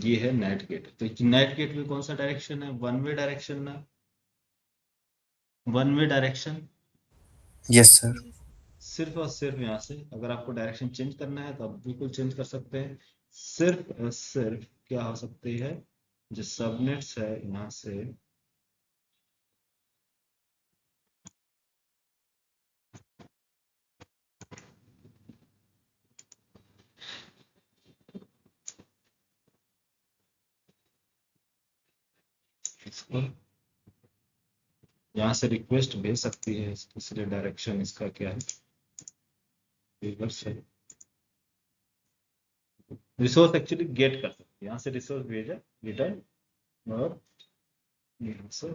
ये है नेट गेटवे। तो नेट गेटवे कौन सा डायरेक्शन है? वन वे डायरेक्शन ना, one way direction. Yes sir. सिर्फ और सिर्फ यहाँ से अगर आपको डायरेक्शन चेंज करना है तो आप बिल्कुल चेंज कर सकते हैं। सिर्फ और सिर्फ क्या हो सकती है, जो सबनेट्स है यहाँ से, इसको यहाँ से रिक्वेस्ट भेज सकती है, इसलिए डायरेक्शन इसका क्या है, रिवर्स है। रिसोर्स एक्चुअली गेट कर सकते हैं, यहाँ से रिसोर्स भेजा, रिटर्न, और यहाँ से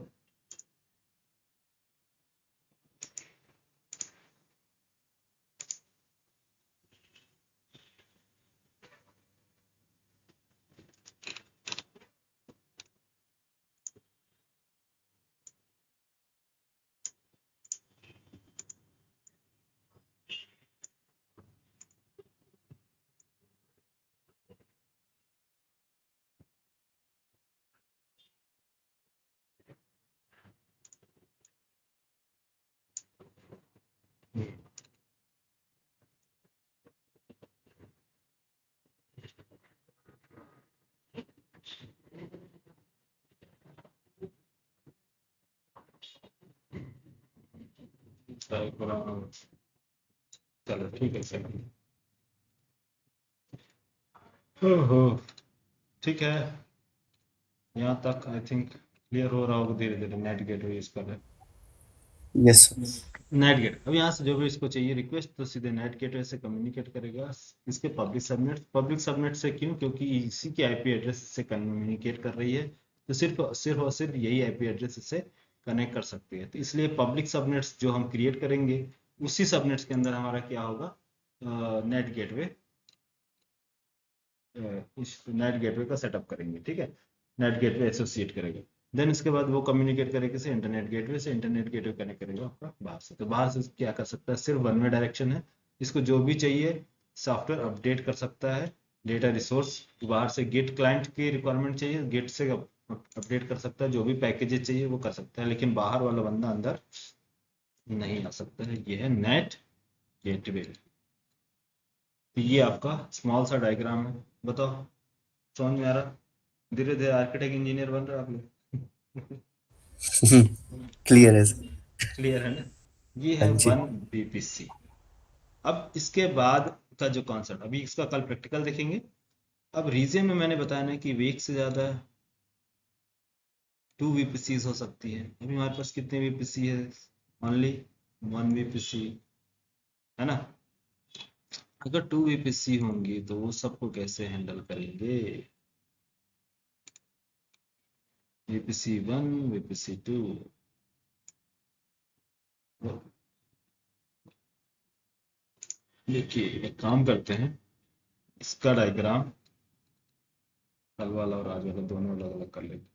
चलो ठीक है सर। ओहो, ठीक है, यहाँ तक आई थिंक क्लियर हो रहा होगा धीरे धीरे। नेट गेटवे यूज कर रहे हैं, यस सर। Net gate. अब यहाँ से जो भी इसको चाहिए रिक्वेस्ट, तो सीधे नेट गेटवे से कम्युनिकेट करेगा इसके पब्लिक सबनेट से। क्यों? क्योंकि इसी के आईपी एड्रेस से कम्युनिकेट कर रही है, तो सिर्फ सिर्फ और सिर्फ यही आईपी एड्रेस इससे कनेक्ट कर सकती है। तो इसलिए पब्लिक सबनेट्स जो हम क्रिएट करेंगे, उसी सबनेट्स के अंदर हमारा क्या होगा, नेट गेटवे, इस नेट गेटवे का सेटअप करेंगे। ठीक है, नेट गेटवे एसोसिएट करेगा। देन इसके बाद वो कम्युनिकेट करेगा से इंटरनेट गेटवे से, इंटरनेट गेटवे कनेक्ट करेगा आपका बाहर से। तो बाहर से क्या कर सकता है, सिर्फ वन वे डायरेक्शन है। इसको जो भी चाहिए सॉफ्टवेयर अपडेट कर सकता है, डेटा रिसोर्स बाहर से गेट क्लाइंट की रिक्वायरमेंट चाहिए, गेट से अपडेट कर सकता है, जो भी पैकेजेस चाहिए वो कर सकता है, लेकिन बाहर वाला बंदा अंदर नहीं आ सकता है। ये है नेट गेटवे। तो ये आपका स्मॉल सा डायग्राम है। बताओ, समझ में आ रहा? धीरे धीरे आर्किटेक्ट इंजीनियर बन रहे हो आप लोग। क्लियर है सर। क्लियर है ना? ये हाँ है जी। One BPC. अब इसके बाद का जो कॉन्सेप्ट, अभी इसका कल प्रैक्टिकल देखेंगे। अब रीजन में मैंने बताया ना कि एक से ज्यादा टू वीपीसी हो सकती है। अभी हमारे पास कितने वीपीसी है? ओनली वन वीपीसी, है ना? अगर टू वीपीसी होंगी तो वो सबको कैसे हैंडल करेंगे? VPC one, VPC two. देखिए एक काम करते हैं, इसका डायग्राम कल वाला और आज वाला दोनों अलग अलग कर लेते हैं।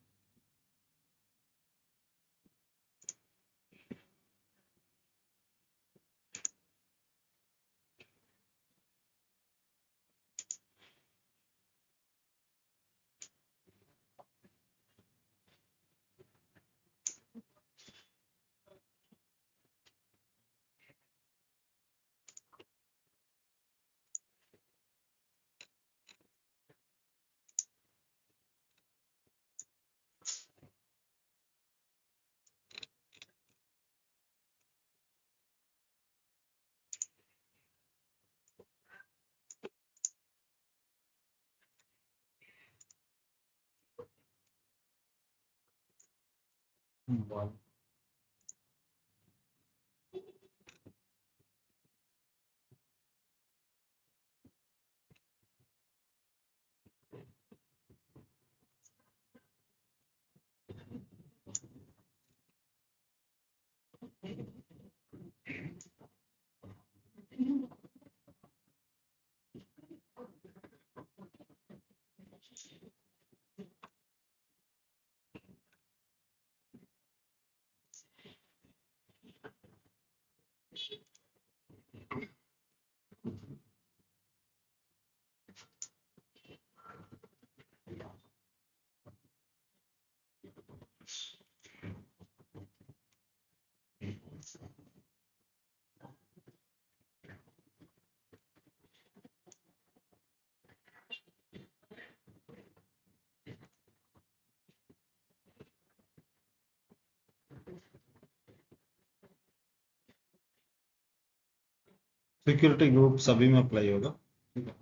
सिक्योरिटी ग्रुप सभी में अप्लाई होगा, ठीक है।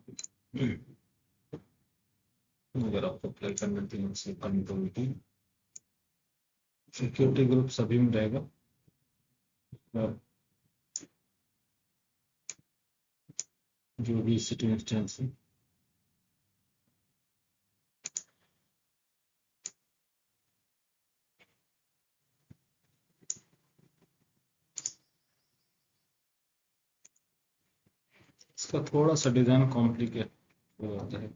अगर आपको अप्लाई करना है 3 से कंट्रोल, सिक्योरिटी ग्रुप सभी में रहेगा। और जो भी सिटी इंस्टेंस है, इसका थोड़ा सा डिजाइन कॉम्प्लिकेट हो जाता है।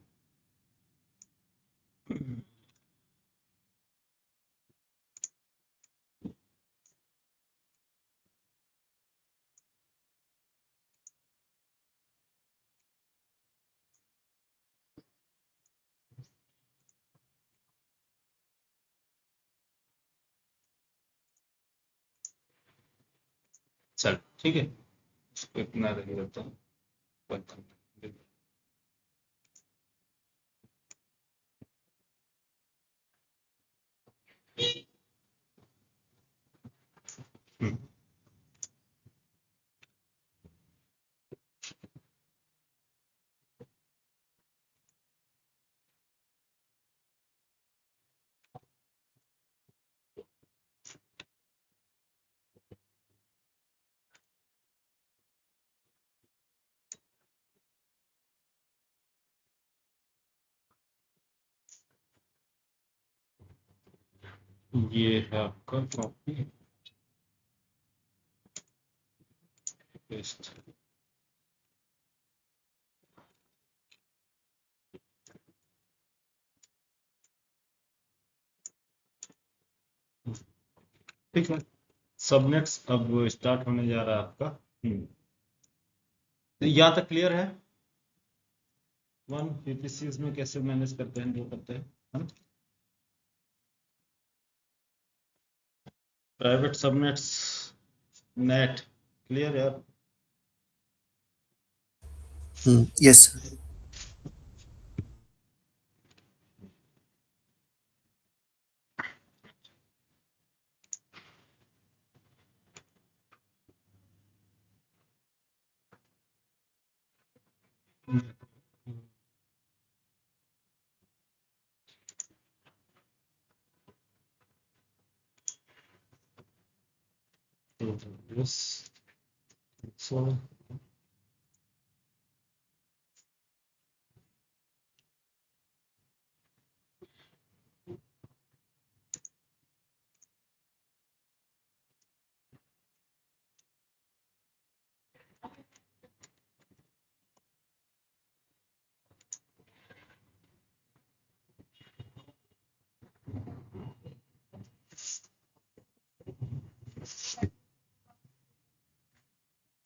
चल ठीक है, इसको इतना रह जाता है। ये है आपका कॉपी पेस्ट। ठीक है, सबनेट्स अब स्टार्ट होने जा रहा है आपका। तो यहाँ तक क्लियर है। वन पीपीसीज में कैसे मैनेज करते हैं, जो करते हैं प्राइवेट सबनेट्स नेट, क्लियर है। Yes, sir. Yes. So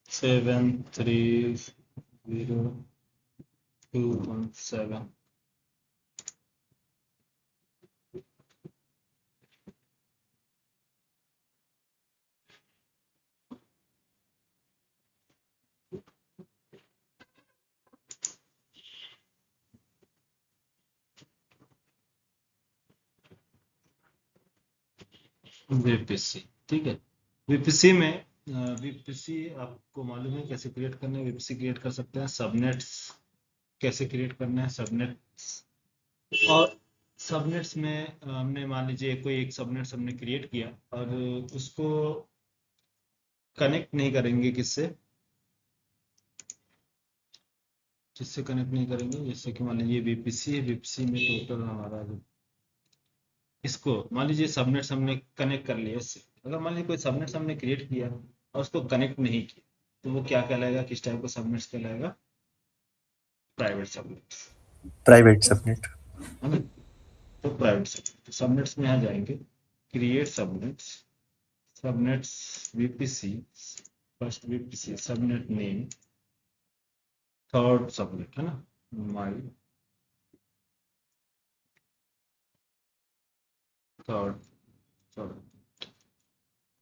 seven three 0 2.7 VPC, ठीक है। वीपीसी में वीपीसी आपको मालूम है कैसे क्रिएट करना है। वीपीसी क्रिएट कर सकते हैं। सबनेट्स कैसे क्रिएट करना है, सबनेट्स। और सबनेट्स में हमने मान लीजिए कोई एक सबनेट्स हमने क्रिएट किया और उसको कनेक्ट नहीं करेंगे किससे, किससे कनेक्ट नहीं करेंगे। जैसे कि मान लीजिए बीपीसी है, बीपीसी में टोटल हमारा जो इसको मान लीजिए सबनेट्स हमने कनेक्ट कर लिया इससे। अगर मान लीजिए कोई सबनेट्स हमने क्रिएट किया और उसको कनेक्ट नहीं किया, तो वो क्या कहलाएगा, किस टाइप का सबनेट्स कहलाएगा, प्राइवेट सबनेट, प्राइवेट सबनेट। है ना। तो प्राइवेट सबनेट, तो सबनेट्स में यहाँ जाएंगे, create subnets, subnets VPC, first VPC subnet name, third subnet, है ना, my third third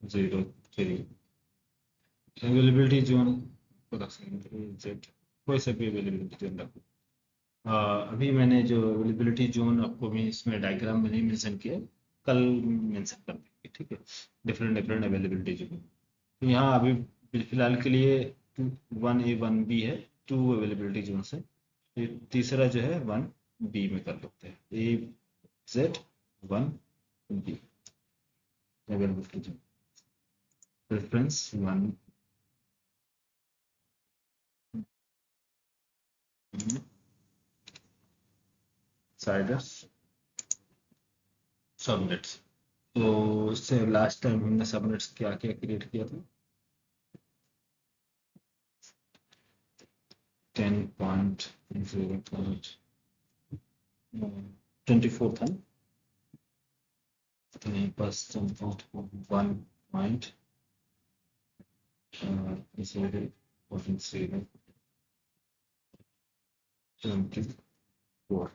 03, availability zone को रख सकते जेड, कोई सा भी अवेलेबिलिटी जोन रखो। अभी मैंने जो अवेलेबिलिटी जोन आपको भी इसमें डायग्राम में नहीं मेंशन किया, कल मेंशन कर देंगे, ठीक है, डिफरेंट डिफरेंट अवेलेबिलिटी जोन। तो यहाँ अभी फिलहाल के लिए 1A 1B है, 2 अवेलेबिलिटी जोन है, तो तीसरा जो है 1B में कर लेते हैं, AZ 1B availability zone, preference 1 siders subnets. तो इससे लास्ट टाइम हमने सबनेट्स क्या क्या क्रिएट किया था, 10.0.24 था, तो यहीं पास 1.0.0.0 24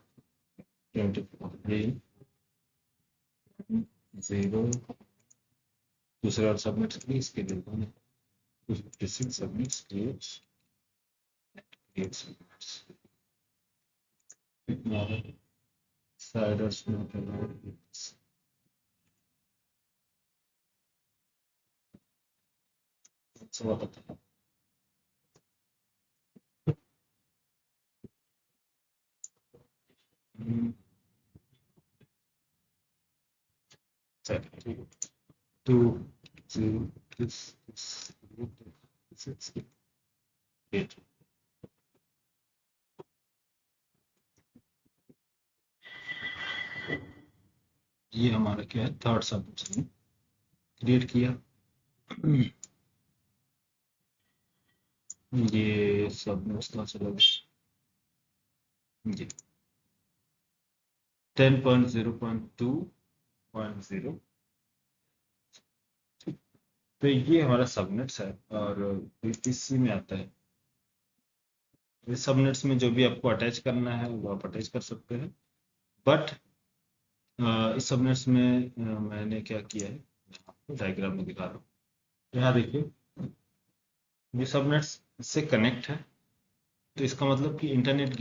0 दूसरे और सबनेट्स के लिए इसके लिए मैंने सबनेट्स क्रिएट सबनेट्स sliders में two zero this eight, ये हमारा क्या है, थर्ड सबनेट क्रिएट किया। ये सबनेट्स कहाँ से लगे, ये 10.0.2.0, तो ये हमारा सबनेट्स है और वीपीसी में आता है। इस सबनेट्स में जो भी आपको अटैच करना है वो आप अटैच कर सकते हैं, बट इस सबनेट्स में मैंने क्या किया है, आपको डायग्राम में दिखा रहा हूँ। यहाँ देखिए, ये सबनेट्स से कनेक्ट है, तो इसका मतलब कि इंटरनेट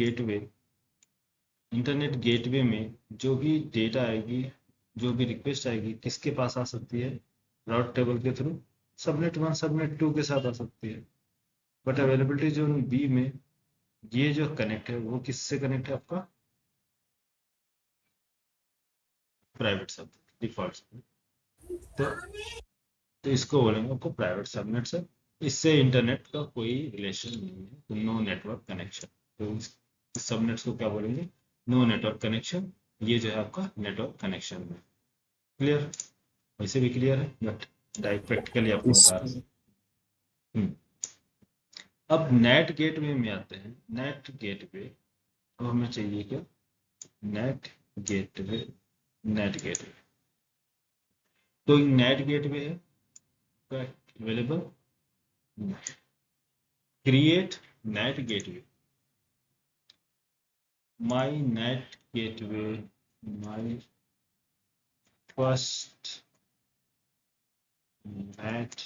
गेटवे में जो भी डेटा आएगी, जो भी रिक्वेस्ट आएगी, किसके पास आ सकती है, राउट टेबल के थ्रू सबनेट 1 सबनेट 2 के साथ आ सकती है। बट अवेलेबिलिटी जोन बी में ये जो कनेक्ट है वो किससे कनेक्ट है, आपका प्राइवेट सब डिफॉल्ट। तो तो इसको बोलेंगे आपको प्राइवेट सबनेट से, इससे इंटरनेट का कोई रिलेशन नहीं है, तो नो नेटवर्क कनेक्शन। तो इस सबनेट्स को क्या बोलेंगे, नो नेटवर्क कनेक्शन। ये जो है आपका नेटवर्क कनेक्शन में क्लियर, वैसे भी क्लियर है बट डायरेक्ट प्रैक्टिकली आपको Yes. बता रहे हैं। अब नेट गेटवे में आते हैं। नेट गेटवे, अब हमें चाहिए क्या, नेट गेटवे, नेट गेटवे। तो नेट गेटवे है available, create net gateway, my net gateway, my first net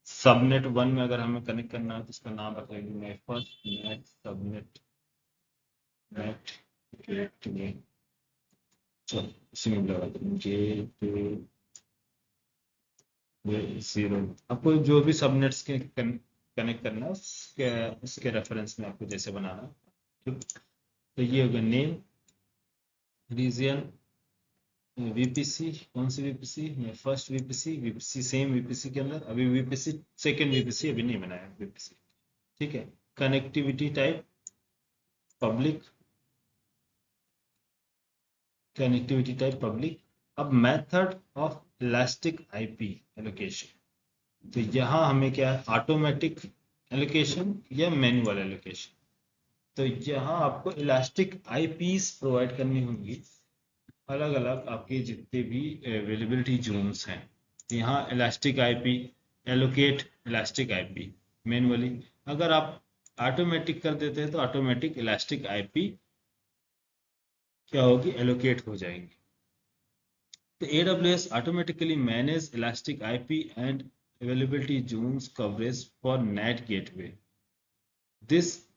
subnet 1 में अगर हमें कनेक्ट करना है तो इसका नाम रखेंगे मैं first net subnet, net gateway, चलो इसी में लगा देंगे गेटवे 0। आपको जो भी सबनेट्स के कनेक्ट करना है उसके रेफरेंस में आपको जैसे बनाना है, ठीक। तो ये होगा नेम, रीजन, वीपीसी, कौन सी VPC, first VPC, VPC same VPC के अंदर, अभी वीपीसी सेकेंड वीपीसी अभी नहीं बनाया वीपीसी, ठीक है। Connectivity type public, connectivity type public. अब method of elastic IP allocation. तो यहाँ हमें क्या है, ऑटोमेटिक एलोकेशन या मैनुअल एलोकेशन। तो यहाँ आपको इलास्टिक आईपीस प्रोवाइड करनी होंगी, अलग अलग आपके जितने भी अवेलेबिलिटी जोन्स हैं। यहाँ elastic IP allocate elastic IP manually, अगर आप ऑटोमेटिक कर देते हैं तो ऑटोमेटिक इलास्टिक आईपी क्या होगी, एलोकेट हो जाएंगे। तो AWS automatically manage elastic IP and availability zones coverage for NAT gateway. This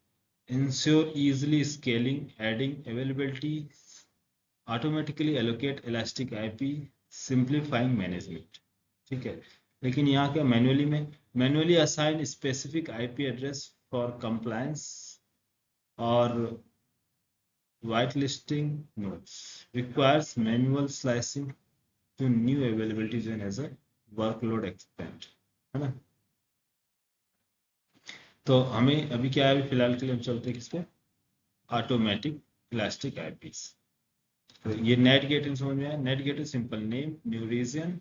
ensure easily scaling, adding availability, automatically allocate elastic IP, simplifying management। ठीक है, लेकिन यहाँ क्या मैनुअली में, manually assign specific IP address for compliance और white listing nodes, requires manual slicing to new availability zone as a workload expand, है ना। तो हमें अभी क्या है, अभी फिलहाल के लिए हम चलते हैं किस पे, ऑटोमेटिक इलास्टिक आईपीस। तो ये नेट गेटवे समझ में आया। NAT gateway simple name, new region,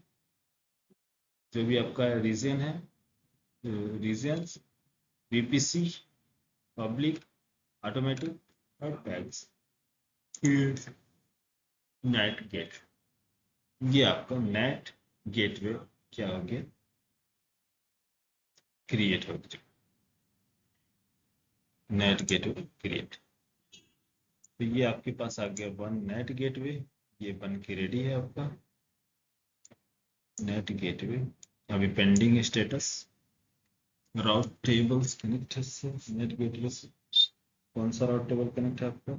जो भी आपका रीजन है, रीजन, VPC, पब्लिक, ऑटोमेटिक और टैग्स, नेट गेट। ये आपका नेट गेटवे क्या हो गया, क्रिएट हो गया, नेट गेटवे क्रिएट। तो ये आपके पास आ गया वन नेट गेटवे, ये बन के रेडी है आपका नेट गेटवे। अभी पेंडिंग स्टेटस, राउट टेबल्स कनेक्ट है से नेट गेटवे से। कौन सा राउट टेबल कनेक्ट है आपका,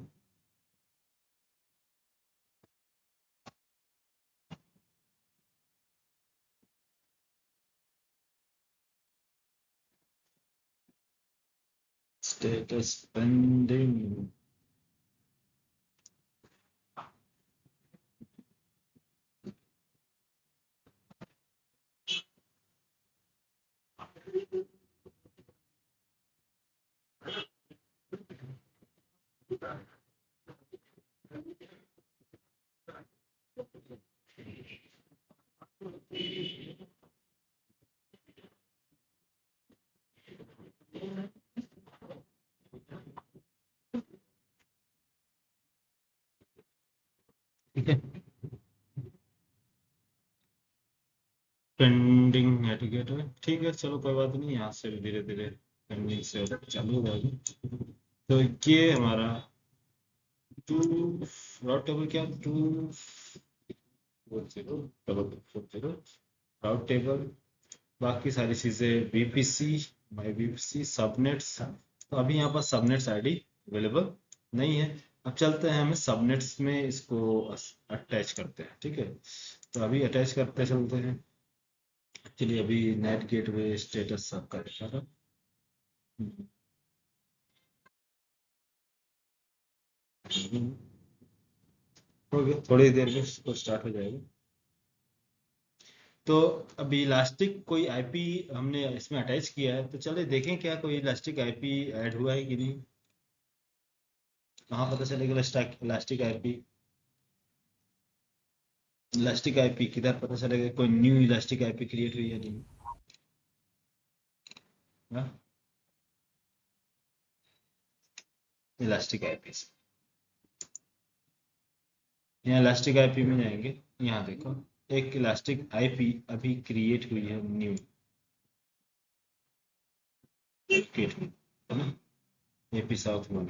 स्टेटस पेंडिंग। ठीक है, पेंडिंग नेट गेटवे, ठीक है चलो कोई बात नहीं, यहाँ से धीरे धीरे पेंडिंग से चालू हो जाएगी। तो ये हमारा टू राउट टेबल क्या, 240 राउट टेबल, बाकी सारी चीजें VPC, माई VPC, सबनेट्स। तो अभी यहाँ पर सबनेट्स आईडी अवेलेबल नहीं है। अब चलते हैं, हमें सबनेट्स में इसको अटैच करते हैं, ठीक है। तो अभी अटैच करते चलते हैं। चलिए अभी नेट गेटवे स्टेटस आपका दिखा था। हो गया, थोड़ी देर में इसको स्टार्ट हो जाएगा। तो अभी इलास्टिक कोई आईपी हमने इसमें अटैच किया है, तो चलिए देखें क्या कोई इलास्टिक आईपी ऐड हुआ है कि नहीं। कहाँ पता चलेगा इलास्टिक आईपी, इलास्टिक आईपी किधर पता चलेगा, कोई न्यू इलास्टिक आईपी क्रिएट हुई है नहीं। हाँ? इलास्टिक आईपी, यहाँ इलास्टिक आईपी में जाएंगे, यहाँ देखो एक इलास्टिक आईपी अभी क्रिएट हुई है, न्यू क्रिएट हुई है ना, एपी साउथ में।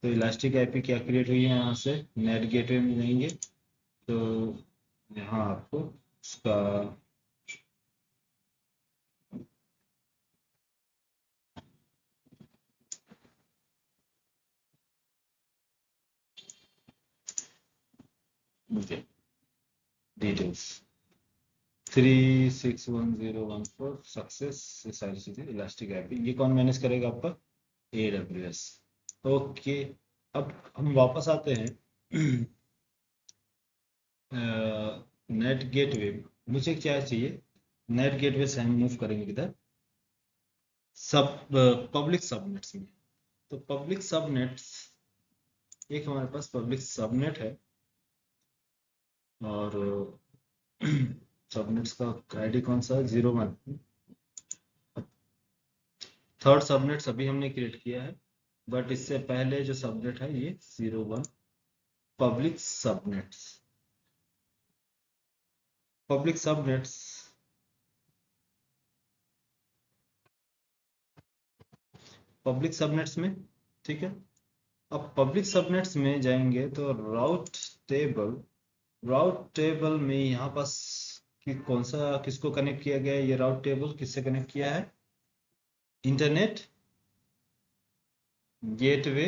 तो इलास्टिक आईपी क्या क्रिएट हुई है, यहाँ से नेट गेटवे में जाएंगे। तो यहाँ आपको इसका मुझे डिटेल्स 361014 सक्सेस से सारी चीजें इलास्टिक आईपी, ये कौन मैनेज करेगा आपका, AWS। ओके, अब हम वापस आते हैं नेट गेटवे। मुझे क्या चाहिए, नेट गेटवे से हम मूव करेंगे इधर सब पब्लिक सबनेट्स में। तो पब्लिक सबनेट्स, एक हमारे पास पब्लिक सबनेट है और सबनेट्स का आईडी कौन सा है? 01। थर्ड सबनेट्स अभी हमने क्रिएट किया है, बट इससे पहले जो सबनेट है ये 01 public subnets. Public subnets public subnets में, ठीक है। अब पब्लिक सबनेट्स में जाएंगे तो राउट टेबल में यहाँ पास कि कौन सा किसको कनेक्ट किया गया है? ये राउट टेबल किससे कनेक्ट किया है? Internet gateway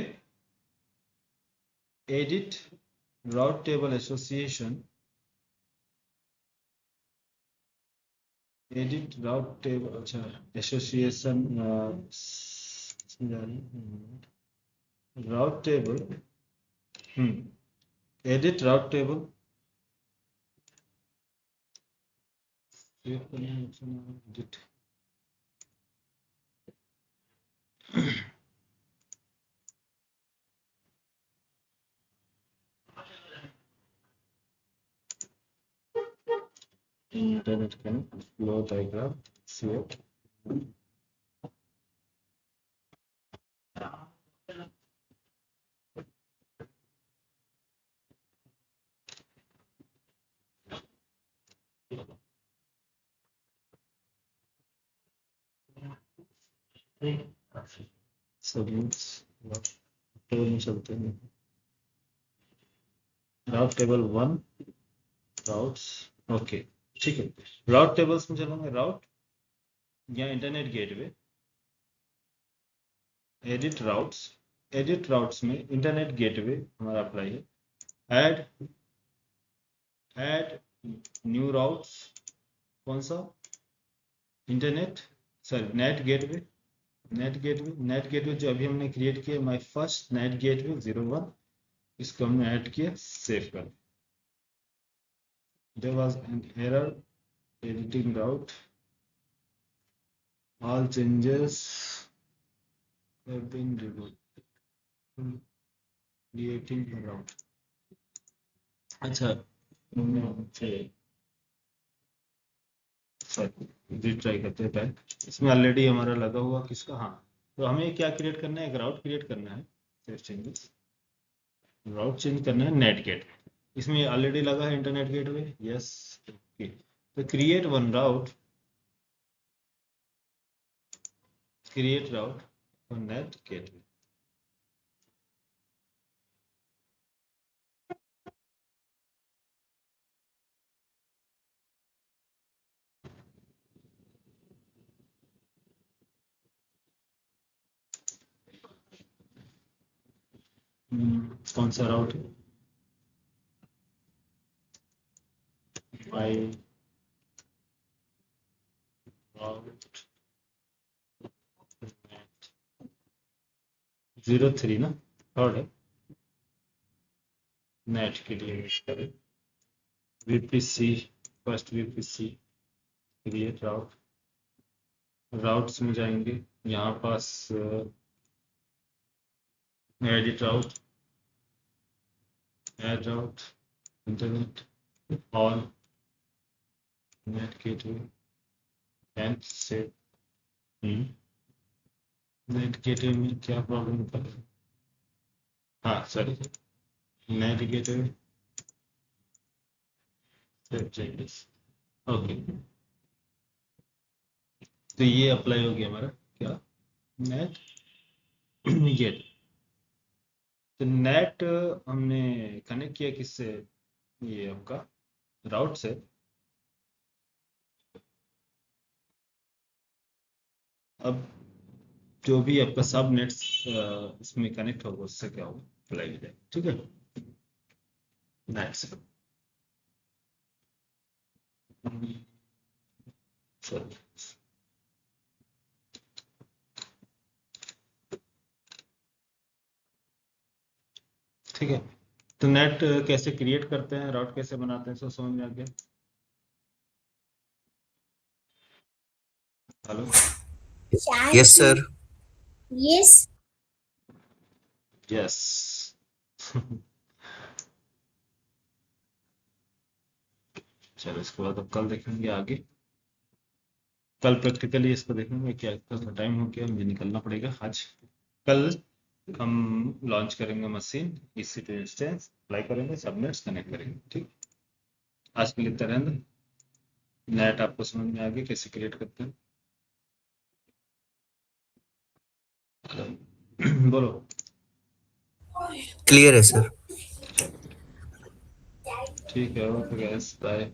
edit route table association, edit route table, अच्छा association route table, edit route table, edit internet connect flow diagram set. Subnets table में चलते हैं। राउट टेबल 1 राउट्स, ओके ठीक है। राउट टेबल्स में चलेंगे, राउट या इंटरनेट गेटवे एडिट राउट्स में इंटरनेट गेटवे हमारा अप्लाई है। ऐड न्यू राउट्स, कौन सा? इंटरनेट, सॉरी नेट गेटवे जो अभी हमने क्रिएट किया, माय फर्स्ट नेट गेटवे 01, इसको हमने ऐड किया, सेव कर। There was an error editing route, all changes have been removed, creating a route. अच्छा रिट्राई करते हैं बैक। इसमें ऑलरेडी हमारा लगा हुआ किसका, हाँ। तो हमें क्या क्रिएट करना है? एक राउट क्रिएट करना है, चेंजेस राउट चेंज करना है नेट गेट। इसमें ऑलरेडी लगा है इंटरनेट गेटवे, यस ओके। तो create route for net gateway. कौन सा राउट है? बाय राउट 03 ना, थर्ड है नेट के लिए यूज करें। VPC first VPC create routes में जाएंगे, यहाँ पास edit route, add route, internet or NAT gateway and save. NAT gateway में क्या प्रॉब्लम होता है? हाँ sorry, NAT gateway save changes, okay. तो ये अप्लाई हो गया हमारा क्या, नेट गेट। तो नेट हमने कनेक्ट किया किससे? ये आपका राउट से। अब जो भी आपका सब नेट्स इसमें कनेक्ट होगा उससे क्या होगा, अप्लाई हो जाएगा, ठीक है। नेट से चलो, ठीक है। तो नेट कैसे क्रिएट करते हैं, राउट कैसे बनाते हैं, सब समझ में आ गया? Hello, Yes, sir. Yes. Yes चलो इसके बाद अब कल देखेंगे आगे। कल प्रैक्टिकली इसको देखेंगे। क्या कल टाइम हो गया, मुझे निकलना पड़ेगा आज। कल हम लॉन्च करेंगे मशीन, EC2 इंस्टेंस अप्लाई करेंगे, सबनेट्स कनेक्ट करेंगे। ठीक, आज के लिए इतना रहने दो। नेट आपको समझ में आ गया कैसे क्रिएट करते हैं? बोलो। क्लियर है सर। चलो ठीक है, ओके गाइस, बाय।